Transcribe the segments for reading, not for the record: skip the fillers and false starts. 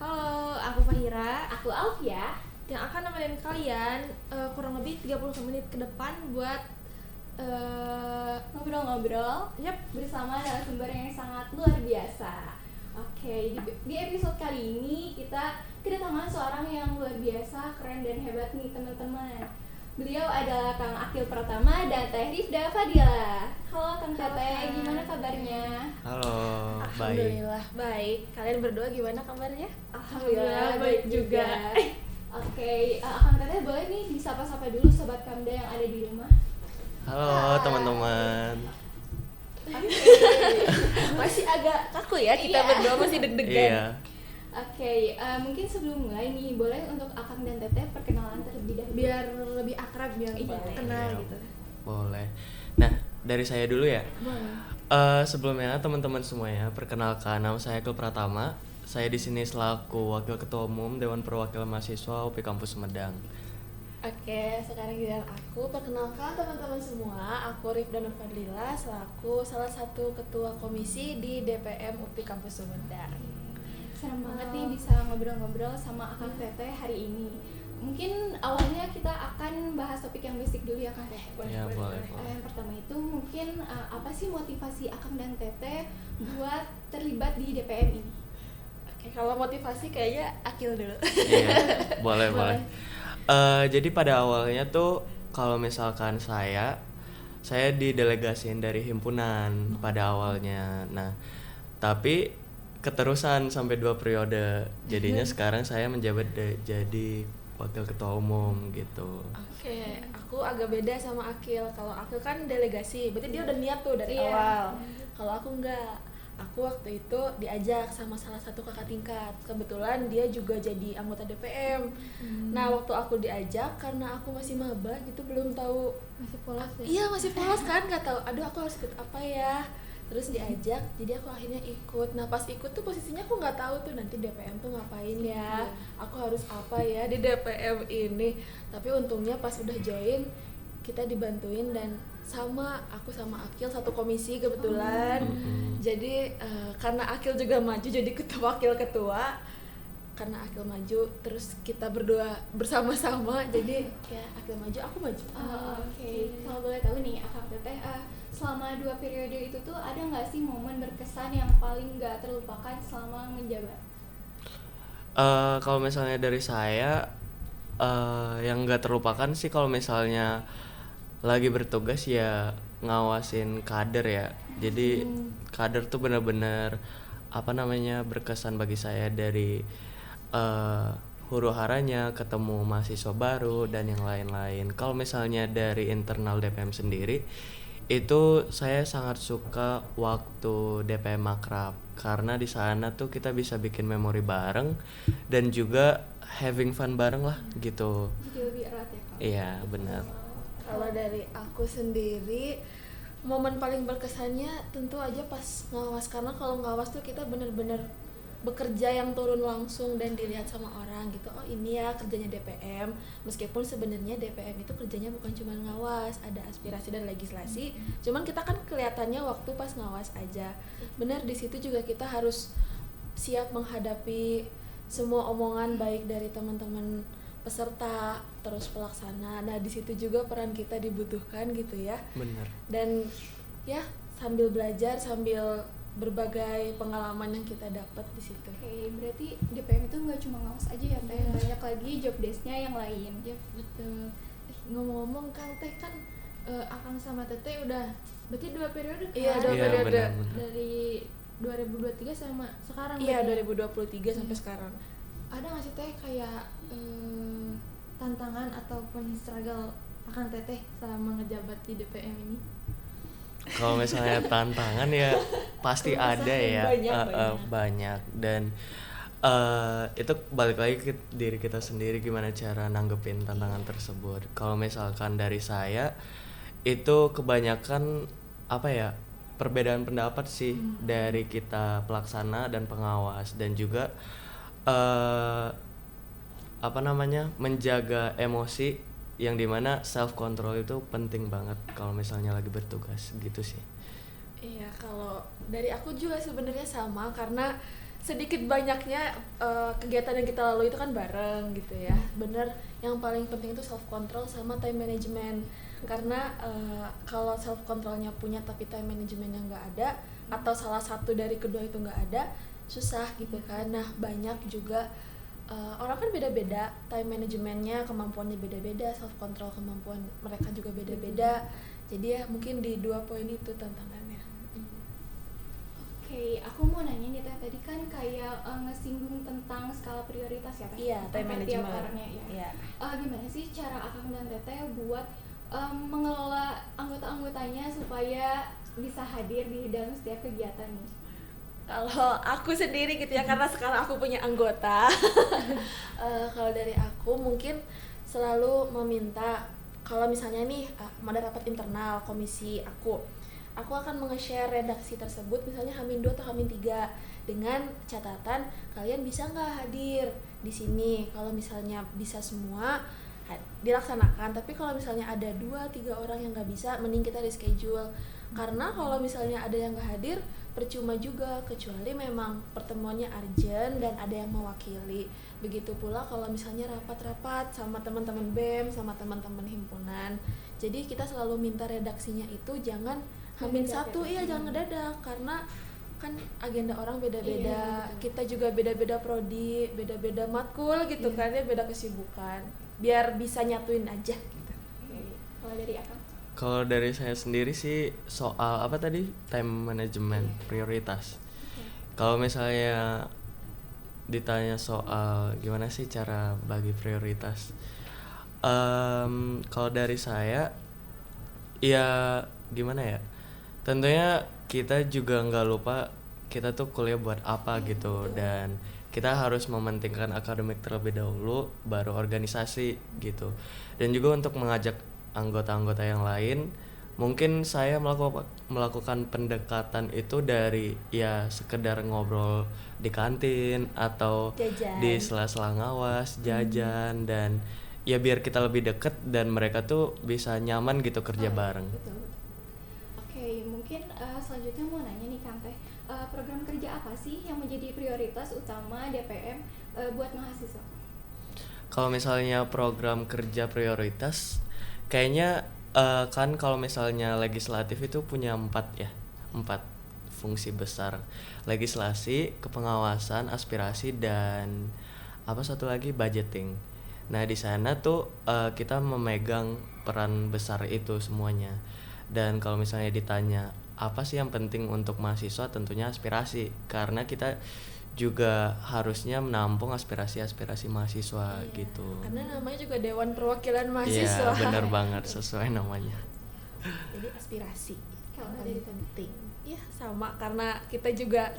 Halo, aku Fahira Aku Alfia. yang akan nemenin kalian kurang lebih 30 menit ke depan buat Ngobrol-ngobrol bersama narasumber yang sangat luar biasa. Oke, di episode kali ini kita kedatangan seorang yang luar biasa, keren dan hebat nih teman-teman. Beliau adalah Kang Akil Pratama dan Teh Rifda Fadila. Halo Kang Teteh, gimana kabarnya? Halo, baik. Alhamdulillah baik. Kalian berdua gimana kabarnya? Alhamdulillah baik juga. Oke, Kang Teteh boleh nih disapa-sapa dulu sobat Kamda yang ada di rumah. Halo teman-teman. Masih agak kaku ya, kita Iya. berdua masih deg-degan. Iya, Oke, mungkin sebelum mulai nih, boleh untuk Akang dan Teteh perkenalan terlebih dahulu. Biar lebih akrab, biar Iya. kenal Iya. gitu. boleh. Nah, dari saya dulu ya. Boleh. Sebelumnya teman-teman semuanya, perkenalkan nama saya Akil Pratama. Saya di sini selaku Wakil Ketua Umum Dewan Perwakilan Mahasiswa UPI Kampus Sumedang. Oke, sekarang giliran aku. Perkenalkan teman-teman semua, aku Rifda Nur Fadlila selaku salah satu ketua komisi di DPM UPI Kampus Sumedang. Serem banget nih bisa ngobrol-ngobrol sama Akang Teteh hari ini. Mungkin awalnya kita akan bahas topik yang basic dulu ya Kang Teteh. Ya, boleh. Yang pertama itu mungkin apa sih motivasi Akang dan Teteh buat terlibat di DPM ini? Oke, kalau motivasi kayaknya Akil dulu. Iya, boleh. Jadi pada awalnya tuh kalau misalkan saya didelegasiin dari himpunan pada awalnya. Nah, tapi keterusan sampai 2 periode. Jadinya sekarang saya menjabat jadi wakil ketua umum gitu. Oke, aku agak beda sama Akil. Kalau Akil kan delegasi, berarti dia udah niat tuh dari Iya. awal. Kalau aku enggak. Aku waktu itu diajak sama salah satu kakak tingkat. Kebetulan dia juga jadi anggota DPM. Nah, waktu aku diajak karena aku masih maba gitu, belum tahu. Masih polos ya? Iya, masih polos kan, nggak tahu. Aduh, aku harus ikut apa ya? Terus diajak, jadi aku akhirnya ikut. Nah, pas ikut tuh posisinya aku nggak tahu tuh nanti DPM tuh ngapain ya. Aku harus apa ya di DPM ini. Tapi untungnya pas udah join, kita dibantuin dan aku sama Akil satu komisi kebetulan. Jadi karena Akil juga maju jadi wakil ketua. Karena Akil maju, terus kita berdua bersama-sama. Jadi ya Akil maju, aku maju. Oke. Kalau boleh tahu nih Akang Teteh, selama 2 periode itu tuh ada nggak sih momen berkesan yang paling nggak terlupakan selama menjabat? Kalau misalnya dari saya yang nggak terlupakan sih kalau misalnya lagi bertugas ya ngawasin kader ya. Jadi kader tuh benar-benar berkesan bagi saya dari huru haranya ketemu mahasiswa baru dan yang lain-lain. Kalau misalnya dari internal DPM sendiri itu saya sangat suka waktu DPM Makrab karena di sana tuh kita bisa bikin memori bareng dan juga having fun bareng lah gitu. Jadi lebih erat ya Kak? Iya, benar. Kalau dari aku sendiri, momen paling berkesannya tentu aja pas ngawas, karena kalau ngawas tuh kita bener-bener bekerja yang turun langsung dan dilihat sama orang gitu. Oh, ini ya kerjanya DPM. Meskipun sebenarnya DPM itu kerjanya bukan cuma ngawas, ada aspirasi dan legislasi. Cuman kita kan kelihatannya waktu pas ngawas aja. Bener, di situ juga kita harus siap menghadapi semua omongan baik dari teman-teman peserta terus pelaksana. Nah, di situ juga peran kita dibutuhkan gitu ya. Benar. Dan ya sambil belajar, sambil berbagai pengalaman yang kita dapat di situ. Oke, berarti DPM itu nggak cuma ngawas aja ya Teh, banyak lagi job desk-nya yang lain. Ya betul. Ngomong-ngomong Kang Teh kan Akang sama Teteh udah berarti 2 periode kan? Iya, 2 Iya, periode. benar. Dari 2023 sama sekarang. Iya, berarti. 2023 sampai sekarang. Ada nggak sih Teh kayak tantangan ataupun struggle Akang Teteh selama ngejabat di DPM ini? Kalau misalnya tantangan ya pasti ada ya. Banyak dan itu balik lagi ke diri kita sendiri gimana cara nanggepin tantangan tersebut. Kalau misalkan dari saya itu kebanyakan perbedaan pendapat sih dari kita pelaksana dan pengawas dan juga menjaga emosi yang dimana self control itu penting banget kalau misalnya lagi bertugas gitu sih. Iya, kalau dari aku juga sebenarnya sama, karena sedikit banyaknya kegiatan yang kita lalui itu kan bareng gitu ya. Bener, yang paling penting itu self control sama time management. Karena kalau self controlnya punya tapi time managementnya nggak ada, atau salah satu dari kedua itu nggak ada, susah gitu kan. Nah banyak juga orang kan beda-beda time managementnya, kemampuannya beda-beda, self control kemampuan mereka juga beda-beda. Jadi ya mungkin di 2 poin itu tantangannya. Oke, aku mau nanya nih Teh, tadi kan kayak ngesinggung tentang skala prioritas ya Teh? Iya, time Antar tiap management. orangnya ya. Iya. Gimana sih cara Akang dan Teteh buat mengelola anggota-anggotanya supaya bisa hadir di dalam setiap kegiatan nih? Kalau aku sendiri gitu ya, karena sekarang aku punya anggota. Kalau dari aku mungkin selalu meminta, kalau misalnya nih ada rapat internal komisi aku akan menge-share redaksi tersebut misalnya H-2 atau H-3 dengan catatan kalian bisa nggak hadir di sini. Kalau misalnya bisa semua dilaksanakan, tapi kalau misalnya ada 2-3 orang yang nggak bisa, mending kita reschedule. Karena kalau misalnya ada yang nggak hadir, percuma juga, kecuali memang pertemuannya urgent dan ada yang mewakili. Begitu pula kalau misalnya rapat-rapat sama teman-teman BEM, sama teman-teman himpunan. Jadi kita selalu minta redaksinya itu jangan H-1, iya jangan ngedadak, karena kan agenda orang beda-beda, kita juga beda-beda prodi, beda-beda matkul gitu kan ya, beda kesibukan. Biar bisa nyatuin aja gitu. Kalau dari Akang? Kalau dari saya sendiri sih soal apa tadi, time management, prioritas. Kalau misalnya ditanya soal gimana sih cara bagi prioritas, kalau dari saya ya gimana ya, tentunya kita juga nggak lupa kita tuh kuliah buat apa gitu, dan kita harus mementingkan akademik terlebih dahulu baru organisasi gitu. Dan juga untuk mengajak anggota-anggota yang lain, mungkin saya melakukan pendekatan itu dari ya sekedar ngobrol di kantin atau Jajan. di sela-sela ngawas, jajan, dan ya biar kita lebih deket dan mereka tuh bisa nyaman gitu kerja bareng. Betul. Oke, mungkin selanjutnya mau nanya nih Kang Teh, program kerja apa sih yang menjadi prioritas utama DPM buat mahasiswa? Kalau misalnya program kerja prioritas, kayaknya kan kalau misalnya legislatif itu punya 4 fungsi besar: legislasi, kepengawasan, aspirasi, dan apa satu lagi, budgeting. Nah di sana tuh kita memegang peran besar itu semuanya. Dan kalau misalnya ditanya apa sih yang penting untuk mahasiswa, tentunya aspirasi, karena kita juga harusnya menampung aspirasi-aspirasi mahasiswa gitu. Karena namanya juga Dewan Perwakilan Iya, Mahasiswa. benar banget, sesuai namanya. Jadi aspirasi Kalau yang dari paling penting. Ya sama, karena kita juga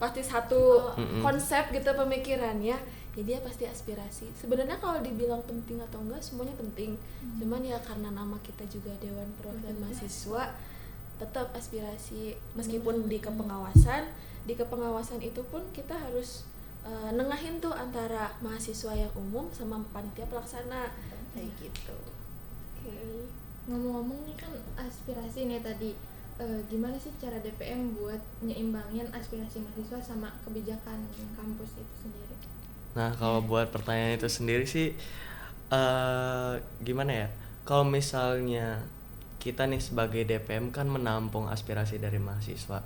pasti satu konsep gitu pemikirannya. Jadi ya pasti aspirasi. Sebenarnya kalau dibilang penting atau enggak, semuanya penting. Cuman ya karena nama kita juga Dewan Perwakilan Mahasiswa, tetap aspirasi. Meskipun di kepengawasan itu pun kita harus nengahin tuh antara mahasiswa yang umum sama panitia pelaksana kayak gitu. Oke. Ngomong-ngomong nih kan aspirasi nih tadi, gimana sih cara DPM buat nyeimbangin aspirasi mahasiswa sama kebijakan kampus itu sendiri? Nah kalau buat pertanyaan itu sendiri sih gimana ya, kalau misalnya kita nih sebagai DPM kan menampung aspirasi dari mahasiswa.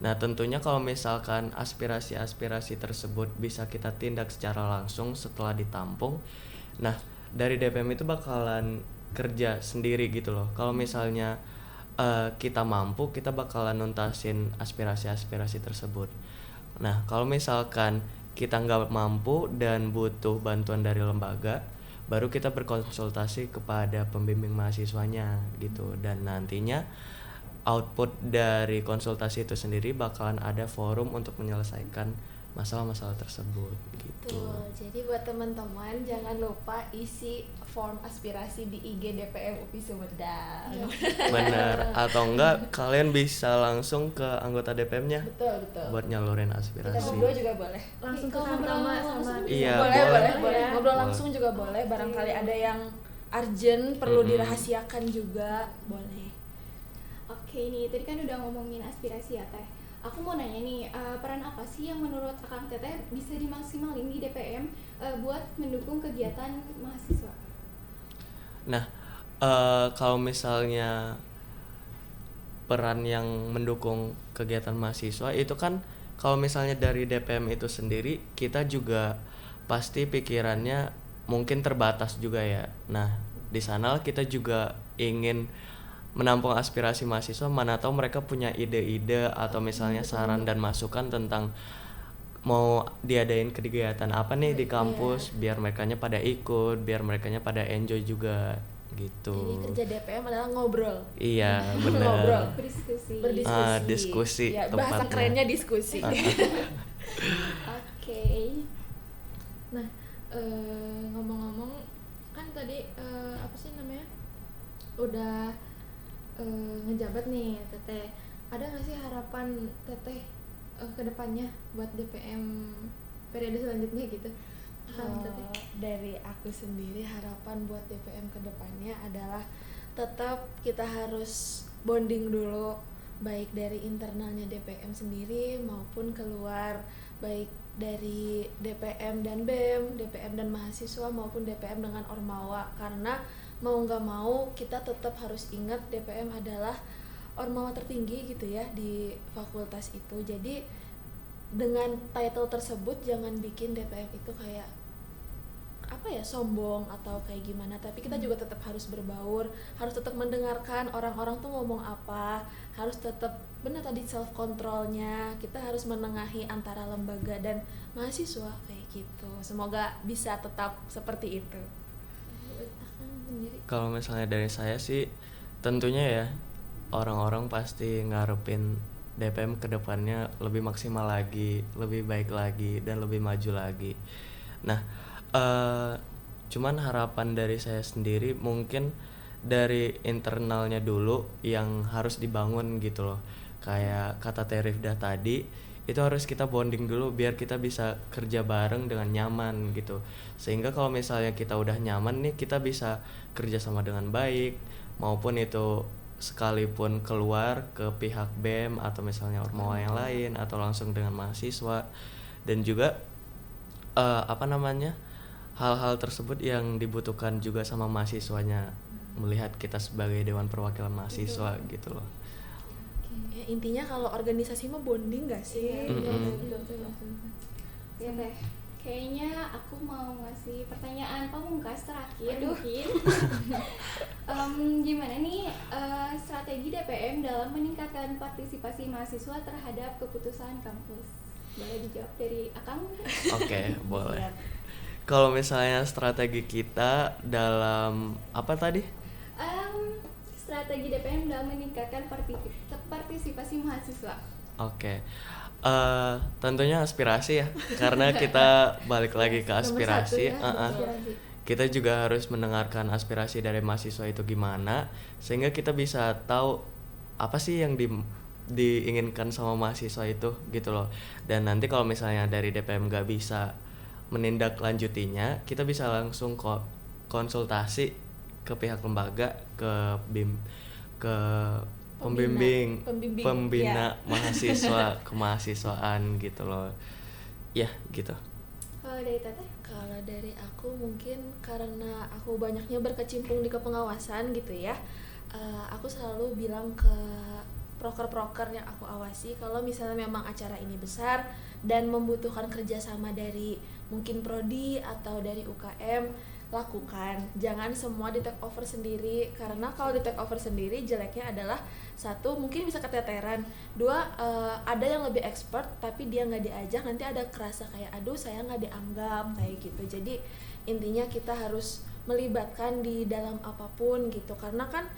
Nah tentunya kalau misalkan aspirasi-aspirasi tersebut bisa kita tindak secara langsung setelah ditampung, nah dari DPM itu bakalan kerja sendiri gitu loh. Kalau misalnya kita mampu, kita bakalan nuntasin aspirasi-aspirasi tersebut. Nah kalau misalkan kita nggak mampu dan butuh bantuan dari lembaga, baru kita berkonsultasi kepada pembimbing mahasiswanya gitu. Dan nantinya output dari konsultasi itu sendiri bakalan ada forum untuk menyelesaikan masalah-masalah tersebut gitu. Tuh, jadi buat teman-teman jangan lupa isi form aspirasi di IG DPM UPI Sumedang. Bener, atau enggak kalian bisa langsung ke anggota DPM-nya Betul. buat nyalurin Kita aspirasi. berdua juga boleh. Langsung ke Kalau Tama ngobrol sama langsung Iya, boleh. boleh. Ngobrol Boleh. langsung juga boleh. Barangkali ada yang urgent perlu dirahasiakan juga boleh. Oke nih, tadi kan udah ngomongin aspirasi ya Teh. aku mau nanya nih, peran apa sih yang menurut Akang Teteh bisa dimaksimalin di DPM buat mendukung kegiatan mahasiswa? Nah, kalau misalnya peran yang mendukung kegiatan mahasiswa itu kan kalau misalnya dari DPM itu sendiri kita juga pasti pikirannya mungkin terbatas juga ya. Nah, di sana kita juga ingin menampung aspirasi mahasiswa, mana tahu mereka punya ide-ide atau misalnya saran dan masukan tentang mau diadain kegiatan apa nih di kampus biar merekanya pada ikut, biar merekanya pada enjoy juga gitu. Jadi kerja DPM adalah ngobrol. Iya, Ngobrol. benar. Berdiskusi. Berdiskusi. Diskusi Ya, bahasa tepatnya. kerennya diskusi. Oke. Nah, ngomong-ngomong kan tadi apa sih namanya udah ngejabat nih Teteh, ada nggak sih harapan Teteh ke depannya buat DPM periode selanjutnya gitu? Harapan Teteh. Dari aku sendiri harapan buat DPM kedepannya adalah tetap kita harus bonding dulu, baik dari internalnya DPM sendiri maupun keluar, baik dari DPM dan BEM, DPM dan mahasiswa maupun DPM dengan Ormawa, karena mau nggak mau kita tetap harus ingat DPM adalah Ormawa tertinggi gitu ya di fakultas itu. Jadi dengan title tersebut jangan bikin DPM itu kayak apa ya, sombong atau kayak gimana, tapi kita juga tetap harus berbaur, harus tetap mendengarkan orang-orang tuh ngomong apa, harus tetap benar tadi self controlnya, kita harus menengahi antara lembaga dan mahasiswa kayak gitu. Semoga bisa tetap seperti itu. Akang sendiri. Kalau misalnya dari saya sih tentunya ya orang-orang pasti ngarepin DPM kedepannya lebih maksimal lagi, lebih baik lagi, dan lebih maju lagi. Nah, cuman harapan dari saya sendiri mungkin dari internalnya dulu yang harus dibangun gitu loh. Kayak kata Terifdah tadi, itu harus kita bonding dulu biar kita bisa kerja bareng dengan nyaman gitu. Sehingga kalau misalnya kita udah nyaman nih, kita bisa kerja sama dengan baik, maupun itu sekalipun keluar ke pihak BEM atau misalnya Ormawa yang lain atau langsung dengan mahasiswa. Dan juga apa namanya, hal-hal tersebut yang dibutuhkan juga sama mahasiswanya, melihat kita sebagai Dewan Perwakilan Mahasiswa gitu loh. Ya, intinya kalau organisasi mah bonding gak sih? Iya, Mm-mm. betul. Ya Teh, kayaknya aku mau ngasih pertanyaan pamungkas terakhir mungkin. Gimana nih strategi DPM dalam meningkatkan partisipasi mahasiswa terhadap keputusan kampus? Boleh dijawab dari Akang? Oke, boleh. Kalau misalnya strategi kita dalam apa tadi? Strategi DPM dalam meningkatkan partisipasi mahasiswa. Oke. Tentunya aspirasi ya, karena kita balik lagi ke aspirasi. Aspirasi. Kita juga harus mendengarkan aspirasi dari mahasiswa itu gimana, sehingga kita bisa tahu apa sih yang diinginkan sama mahasiswa itu gitu loh. Dan nanti kalau misalnya dari DPM nggak bisa menindaklanjutinya, kita bisa langsung konsultasi ke pihak lembaga, ke BIM, ke pembimbing, Pembimbing, pembina ya. mahasiswa kemahasiswaan gitu loh. Ya, gitu. Kalau dari Teteh? Kalau dari aku mungkin karena aku banyaknya berkecimpung di kepengawasan gitu ya, aku selalu bilang ke proker-proker yang aku awasi, kalau misalnya memang acara ini besar dan membutuhkan kerjasama dari mungkin prodi atau dari UKM, lakukan. Jangan semua di take over sendiri, karena kalau di take over sendiri jeleknya adalah satu, mungkin bisa keteteran, dua, ada yang lebih expert tapi dia nggak diajak, nanti ada kerasa kayak aduh saya nggak dianggap kayak gitu. Jadi intinya kita harus melibatkan di dalam apapun gitu, karena kan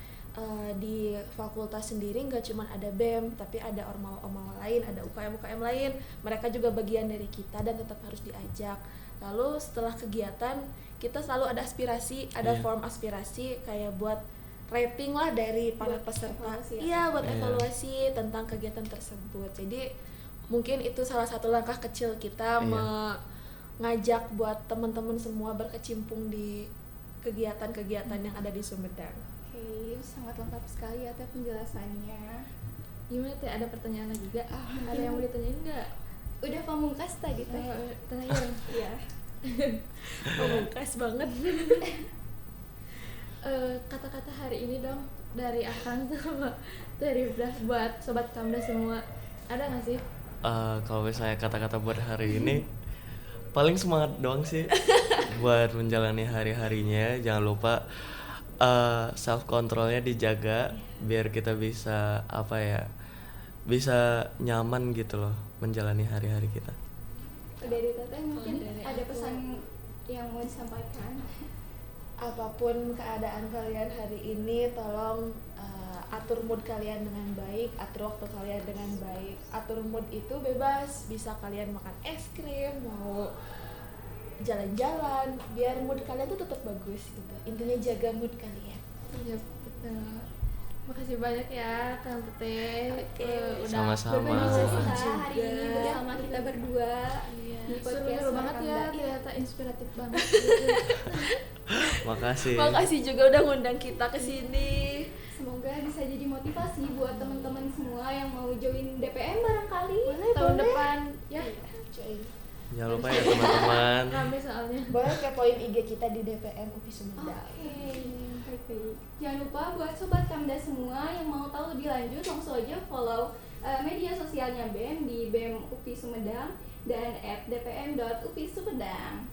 di fakultas sendiri nggak cuma ada BEM tapi ada ormawa-ormawa lain, ada UKM-UKM lain, mereka juga bagian dari kita dan tetap harus diajak. Lalu setelah kegiatan kita selalu ada aspirasi, ada Iya. form aspirasi kayak buat rating lah dari para Buat peserta. evaluasi ya? Iya, buat Iya. evaluasi tentang kegiatan tersebut. Jadi mungkin itu salah satu langkah kecil kita Iya. mengajak buat teman-teman semua berkecimpung di kegiatan-kegiatan yang ada di Sumedang. Oke, sangat lengkap sekali ya Teh penjelasannya. Gimana teh, ada pertanyaan lagi gak? Ada yang mau ditanyain nggak? Udah pamungkas tadi teh. Terakhir. Iya. Pamungkas banget. Kata-kata hari ini dong dari Akang sama dari Bras buat sobat Kamda semua, ada nggak sih? Kalau misalnya kata-kata buat hari ini paling semangat doang sih buat menjalani hari-harinya. Jangan lupa self controlnya dijaga biar kita bisa bisa nyaman gitu loh menjalani hari-hari kita. Dari Teteh mungkin dari ada aku. pesan yang mau disampaikan. Apapun keadaan kalian hari ini, tolong atur mood kalian dengan baik, atur waktu kalian dengan baik. Atur mood itu bebas, bisa kalian makan es krim, mau jalan-jalan, biar mood kalian tuh tetap bagus gitu. Intinya jaga mood kalian. Iya betul. Makasih banyak ya Kang Teteh. Oke, Udah sama-sama. Berbagi cerita Juga. hari ini bersama kita berdua Iya. di podcast seru banget ya, Kamda. ternyata inspiratif banget. Makasih. Makasih juga udah ngundang kita ke sini. Semoga bisa jadi motivasi buat teman-teman semua yang mau join DPM barangkali. Tahun depan ya. Coy. Jangan lupa ya teman-teman. Rame soalnya. Boleh kepoin IG kita di DPM UPI Sumedang. Oke, baik-baik. Jangan lupa buat sobat Kamda semua yang mau tahu lebih lanjut langsung aja follow media sosialnya BEM di BEM UPI Sumedang dan @dpm.upisumedang.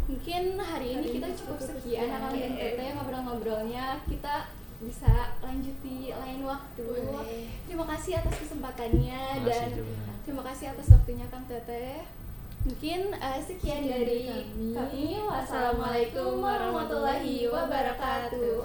Mungkin hari ini kita cukup sekian Akang dan Teteh ngobrol-ngobrolnya. Kita bisa lanjut di lain waktu. Boleh. Terima kasih atas kesempatannya Makasih dan juga. terima kasih atas waktunya Kang Teteh. Mungkin sekian dari kami. Wassalamualaikum warahmatullahi wabarakatuh.